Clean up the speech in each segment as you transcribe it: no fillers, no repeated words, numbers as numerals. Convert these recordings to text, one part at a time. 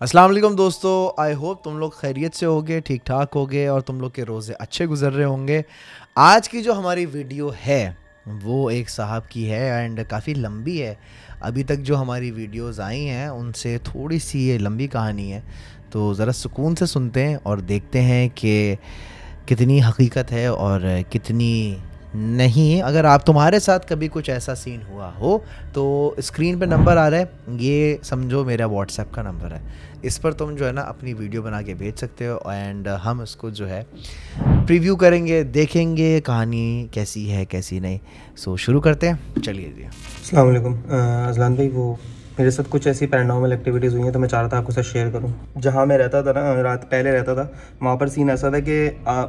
अस्सलाम वालेकुम दोस्तों, आई होप तुम लोग खैरियत से होगे, ठीक ठाक होगे और तुम लोग के रोज़े अच्छे गुजर रहे होंगे। आज की जो हमारी वीडियो है वो एक साहब की है एंड काफ़ी लंबी है। अभी तक जो हमारी वीडियोस आई हैं उनसे थोड़ी सी ये लंबी कहानी है, तो ज़रा सुकून से सुनते हैं और देखते हैं कि कितनी हकीकत है और कितनी नहीं। अगर आप तुम्हारे साथ कभी कुछ ऐसा सीन हुआ हो तो स्क्रीन पे नंबर आ रहा है, ये समझो मेरा व्हाट्सएप का नंबर है। इस पर तुम जो है ना अपनी वीडियो बना के भेज सकते हो एंड हम इसको जो है प्रीव्यू करेंगे, देखेंगे कहानी कैसी है कैसी नहीं। सो शुरू करते हैं, चलिए जी। अस्सलाम वालेकुम अज़लान भाई, वो मेरे साथ कुछ ऐसी पैरानॉर्मल एक्टिविटीज़ हुई हैं तो मैं चाह रहा था आपके साथ शेयर करूं। जहां मैं रहता था ना, रात पहले रहता था, वहां पर सीन ऐसा था कि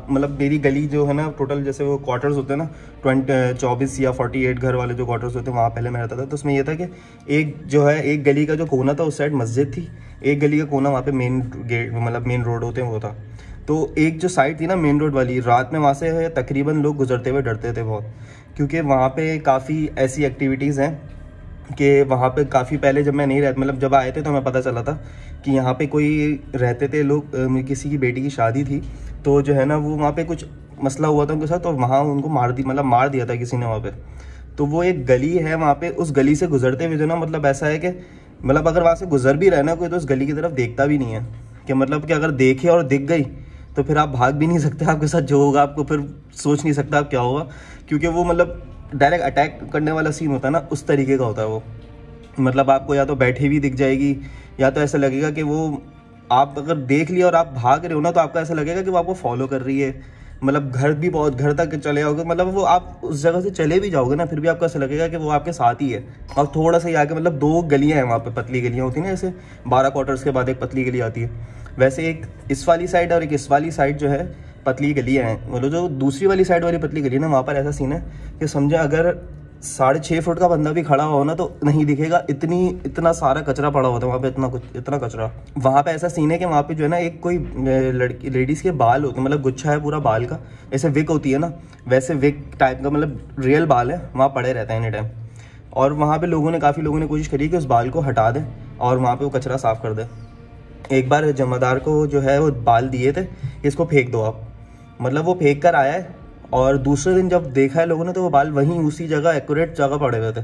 मतलब मेरी गली जो है ना, टोटल जैसे वो क्वार्टर्स होते हैं ना, 24 या 48 घर वाले जो क्वार्टर्स होते हैं, वहाँ पहले मैं रहता था। तो उसमें यह था कि एक जो है, एक गली का जो कोना था उस साइड मस्जिद थी, एक गली का कोना वहाँ पर मेन गेट मतलब मेन रोड होते हैं वो था। तो एक जो साइड थी ना मेन रोड वाली, रात में वहाँ से तकरीबन लोग गुजरते हुए डरते थे बहुत, क्योंकि वहाँ पे काफ़ी ऐसी एक्टिविटीज़ हैं कि वहाँ पे काफ़ी पहले जब मैं नहीं रहता, मतलब जब आए थे तो हमें पता चला था कि यहाँ पे कोई रहते थे लोग। किसी की बेटी की शादी थी, तो जो है ना वो वहाँ पे कुछ मसला हुआ था उनके साथ और वहाँ उनको मार दिया था किसी ने वहाँ पे। तो वो एक गली है वहाँ पे, उस गली से गुजरते हुए जो ना, मतलब ऐसा है कि मतलब अगर वहाँ से गुजर भी रहे ना कोई, तो उस गली की तरफ देखता भी नहीं है। कि मतलब कि अगर देखे और दिख गई तो फिर आप भाग भी नहीं सकते, आपके साथ जो होगा आपको फिर सोच नहीं सकता आप क्या होगा, क्योंकि वो मतलब डायरेक्ट अटैक करने वाला सीन होता है ना, उस तरीके का होता है वो। मतलब आपको या तो बैठे भी दिख जाएगी, या तो ऐसा लगेगा कि वो आप अगर देख लिया और आप भाग रहे हो ना, तो आपको ऐसा लगेगा कि वो आपको फॉलो कर रही है। मतलब घर भी बहुत घर तक चले जाओगे, मतलब वो आप उस जगह से चले भी जाओगे ना, फिर भी आपको ऐसा लगेगा कि वो आपके साथ ही है। और थोड़ा सा ही आके मतलब दो गलियाँ हैं वहाँ पे, पतली गलियाँ होती हैं ना, जैसे 12 क्वार्टर्स के बाद एक पतली गली आती है, वैसे एक इस वाली साइड और एक इस वाली साइड जो है पतली गलियाँ हैं। मतलब जो दूसरी वाली साइड वाली पतली गली है ना, वहाँ पर ऐसा सीन है कि समझे अगर 6.5 फुट का बंदा भी खड़ा हो ना तो नहीं दिखेगा, इतना सारा कचरा पड़ा होता है वहाँ पे, इतना कचरा। वहाँ पे ऐसा सीन है कि वहाँ पे जो है ना, एक कोई लड़की लेडीज़ के बाल होते हैं, मतलब गुच्छा है पूरा बाल का, ऐसे विग होती है ना, वैसे विग टाइप का, मतलब रियल बाल है, वहाँ पड़े रहते हैं एनी टाइम। और वहाँ पे काफ़ी लोगों ने कोशिश करी कि उस बाल को हटा दें और वहाँ पर वो कचरा साफ़ कर दें। एक बार जमादार को जो है वो बाल दिए थे, इसको फेंक दो आप, मतलब वो फेंक कर आया है और दूसरे दिन जब देखा है लोगों ने तो वो बाल वहीं उसी जगह एक्यूरेट जगह पड़े हुए थे।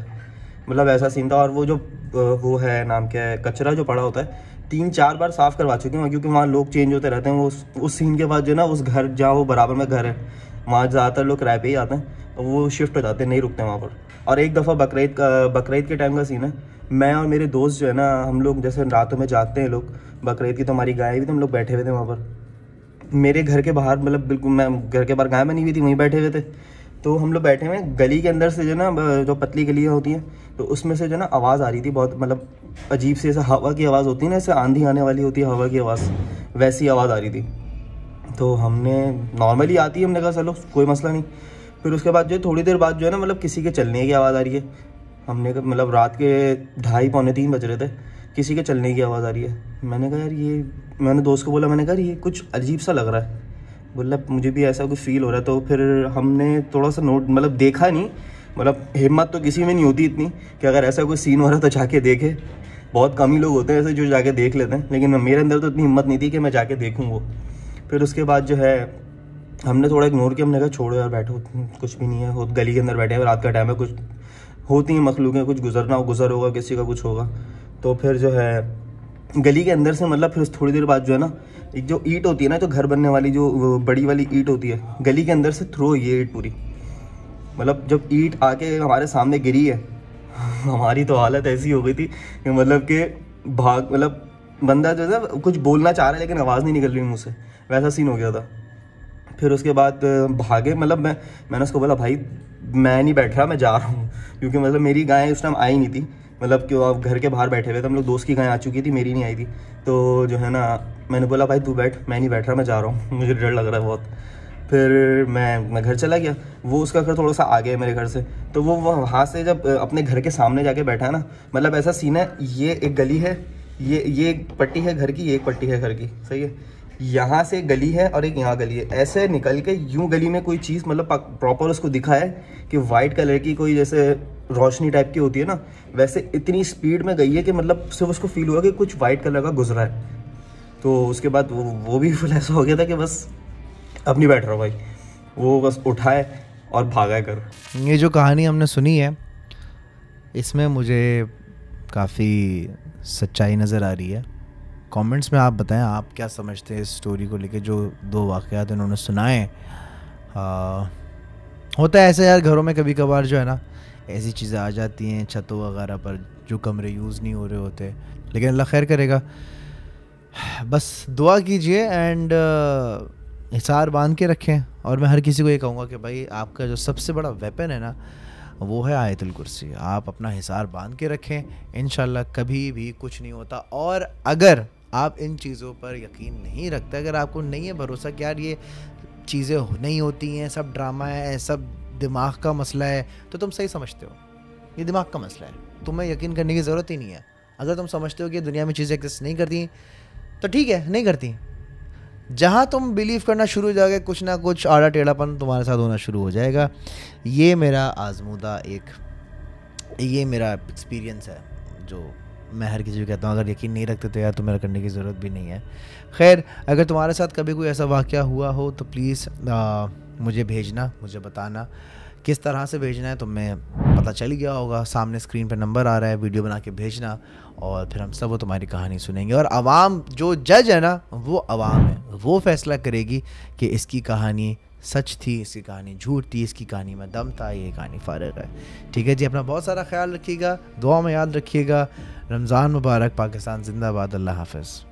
मतलब ऐसा सीन था। और वो जो वो है नाम क्या है, कचरा जो पड़ा होता है, 3-4 बार साफ़ करवा चुके हैं, क्योंकि वहाँ लोग चेंज होते रहते हैं। वो उस सीन के बाद जो ना, उस घर जहाँ वो बराबर में घर है, वहाँ ज़्यादातर लोग किराए पे ही आते हैं, तो वो शिफ्ट हो जाते हैं, नहीं रुकते वहाँ पर। और एक दफ़ा बकरीद के टाइम का सीन है, मैं और मेरे दोस्त जो है ना, हम लोग जैसे रातों में जागते हैं लोग, बकरीद की तो हमारी गाय भी थी, हम लोग बैठे हुए थे वहाँ पर मेरे घर के बाहर, मतलब बिल्कुल मैं घर के बाहर गाय बनी हुई थी, वहीं बैठे हुए थे। तो हम लोग बैठे हुए, गली के अंदर से जो ना, जो पतली गलियाँ होती हैं, तो उसमें से जो ना आवाज़ आ रही थी बहुत, मतलब अजीब सी, ऐसा हवा की आवाज़ होती है ना, ऐसे आंधी आने वाली होती है हवा की आवाज़, वैसी आवाज़ आ रही थी। तो हमने नॉर्मली आती है, हमने कहा चलो कोई मसला नहीं। फिर उसके बाद जो थोड़ी देर बाद जो है ना, मतलब किसी के चलने की आवाज़ आ रही है। हमने मतलब रात के 2:30-3 बज रहे थे, किसी के चलने की आवाज़ आ रही है। मैंने कहा यार ये, मैंने दोस्त को बोला, मैंने कहा ये कुछ अजीब सा लग रहा है, बोला मुझे भी ऐसा कुछ फील हो रहा है। तो फिर हमने थोड़ा सा मतलब देखा नहीं, मतलब हिम्मत तो किसी में नहीं होती इतनी कि अगर ऐसा कोई सीन हो रहा है तो जाके देखे। बहुत कम ही लोग होते हैं ऐसे जो जाके देख लेते हैं, लेकिन मेरे अंदर तो इतनी हिम्मत नहीं थी कि मैं जाके देखूँ वो। फिर उसके बाद जो है हमने थोड़ा इग्नोर किया, हमने कहा छोड़ो यार, बैठो, कुछ भी नहीं है, वो गली के अंदर बैठे हैं, रात का टाइम है, कुछ होती हैं मखलूकें, कुछ गुजर होगा, किसी का कुछ होगा। तो फिर जो है गली के अंदर से, मतलब फिर थोड़ी देर बाद जो है ना, एक जो ईंट होती है ना, जो घर बनने वाली जो बड़ी वाली ईंट होती है, गली के अंदर से थ्रो हुई है ईंट पूरी। मतलब जब ईंट आके हमारे सामने गिरी है, हमारी तो हालत ऐसी हो गई थी कि मतलब कि मतलब बंदा जो है कुछ बोलना चाह रहा है लेकिन आवाज़ नहीं निकल रही मुँह से, वैसा सीन हो गया था। फिर उसके बाद भागे, मतलब मैंने उसको बोला भाई मैं नहीं बैठ रहा, मैं जा रहा हूँ, क्योंकि मतलब मेरी गाय उस टाइम आई नहीं थी, मतलब कि आप घर के बाहर बैठे हुए थे, हम लोग दोस्त की गाय आ चुकी थी, मेरी नहीं आई थी। तो जो है ना, मैंने बोला भाई तू बैठ, मैं नहीं बैठ रहा, मैं जा रहा हूँ, मुझे डर लग रहा है बहुत। फिर मैं घर चला गया, वो उसका घर थोड़ा सा आगे है मेरे घर से, तो वो वहाँ से जब अपने घर के सामने जाके बैठा है ना, मतलब ऐसा सीन है, ये एक गली है, ये एक पट्टी है घर की, ये एक पट्टी है घर की, सही है, यहाँ से गली है और एक यहाँ गली है, ऐसे निकल के यूं गली में कोई चीज़, मतलब प्रॉपर उसको दिखा है कि वाइट कलर की कोई जैसे रोशनी टाइप की होती है ना, वैसे इतनी स्पीड में गई है कि मतलब सिर्फ उसको फील हुआ कि कुछ वाइट कलर का गुजरा है, तो उसके बाद वो भी फुल ऐसा हो गया था कि बस अब नहीं बैठ रहा भाई, वो बस उठाए और भागा कर। ये जो कहानी हमने सुनी है इसमें मुझे काफ़ी सच्चाई नज़र आ रही है। कमेंट्स में आप बताएं आप क्या समझते हैं इस स्टोरी को लेके, जो 2 वाक़यात इन्होंने सुनाए। होता है ऐसे यार, घरों में कभी कभार जो है ना ऐसी चीज़ें आ जाती हैं छतों वगैरह पर जो कमरे यूज़ नहीं हो रहे होते, लेकिन अल्लाह खैर करेगा। बस दुआ कीजिए एंड हिसार बांध के रखें। और मैं हर किसी को ये कहूँगा कि भाई आपका जो सबसे बड़ा वेपन है ना वो है आयतुल कुर्सी। आप अपना हिसार बांध के रखें, इंशाल्लाह कभी भी कुछ नहीं होता। और अगर आप इन चीज़ों पर यकीन नहीं रखते, अगर आपको नहीं है भरोसा कि यार ये चीज़ें नहीं होती हैं, सब ड्रामा है, सब दिमाग का मसला है, तो तुम सही समझते हो, ये दिमाग का मसला है, तुम्हें यकीन करने की ज़रूरत ही नहीं है। अगर तुम समझते हो कि दुनिया में चीज़ें एग्जिस्ट नहीं करती तो ठीक है, नहीं करती। जहाँ तुम बिलीव करना शुरू हो जाओगे कुछ ना कुछ आड़ा टेढ़ापन तुम्हारे साथ होना शुरू हो जाएगा। ये मेरा आजमूदा ये मेरा एक्सपीरियंस है जो मैं हर किसी को कहता हूँ। अगर यकीन नहीं रखते तो यार तुम्हें करने की ज़रूरत भी नहीं है। खैर, अगर तुम्हारे साथ कभी कोई ऐसा वाक़या हुआ हो तो प्लीज़ मुझे भेजना, मुझे बताना। किस तरह से भेजना है तुम्हें पता चल गया होगा, सामने स्क्रीन पर नंबर आ रहा है, वीडियो बना के भेजना और फिर हम सब वो तुम्हारी कहानी सुनेंगे। और आवाम जो जज है ना वो आवाम है, वो फैसला करेगी कि इसकी कहानी सच थी, इसकी कहानी झूठ थी, इसकी कहानी में दम था, ये कहानी फ़ारिग है। ठीक है जी, अपना बहुत सारा ख्याल रखिएगा, दुआ में याद रखिएगा। रमज़ान मुबारक, पाकिस्तान जिंदाबाद, अल्लाह हाफ़िज़।